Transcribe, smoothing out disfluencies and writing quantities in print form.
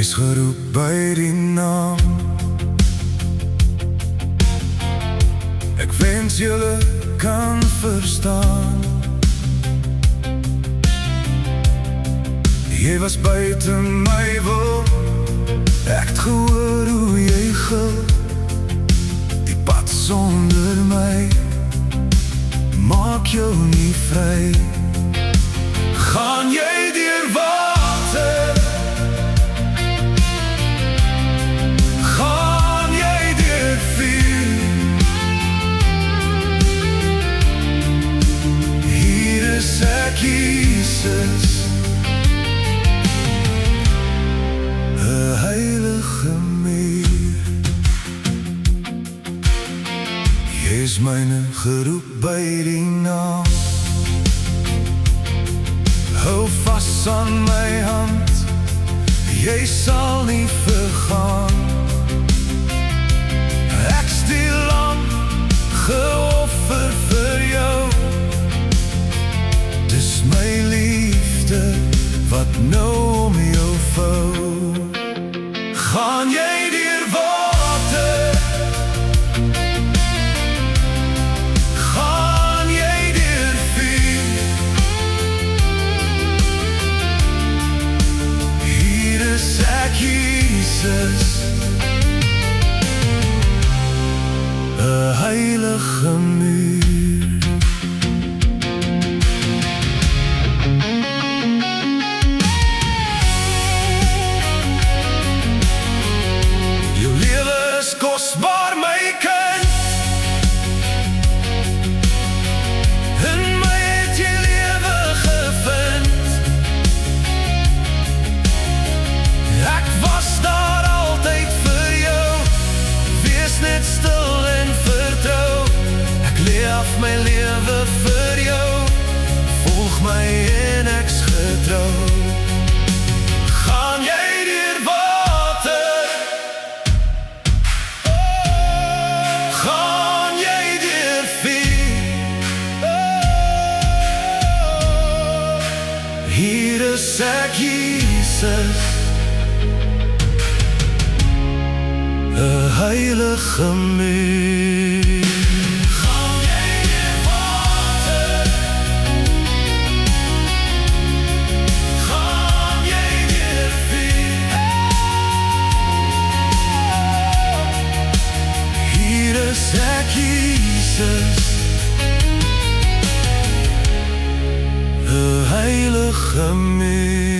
is geroep by die naam. Ek wens julle kan verstaan. Jy was buite my wil, ek het gehoor hoe jy gil. Die pad sonder my maak jou nie vry. Gaan jy deur water, gaan jy deur vuur, hier is ek Jesus, 'n heilige muur. Jy is myne geroep by die naam. Hou vas aan my hand, jy sal nie vergaan. Ek stiel lam, geoffer vir jou. Dis my liefde wat nou om jou vou. Gaan jy deur water, gaan jy deur vuur, hier is ek Jesus, 'n heilige muur. Kosbaar my kind, in my het jy lewe gevind. Ek was daar altyd vir jou, wees net stil en vertrou. Ek lê af my lewe vir jou, volg my en ek's getrou. Gaan jy deur water, gaan jy deur vuur, hier is ek Jesus, 'n heilige muur. Gaan jy deur water, gaan jy deur vuur, hier is ek Jesus, 'n heilige muur.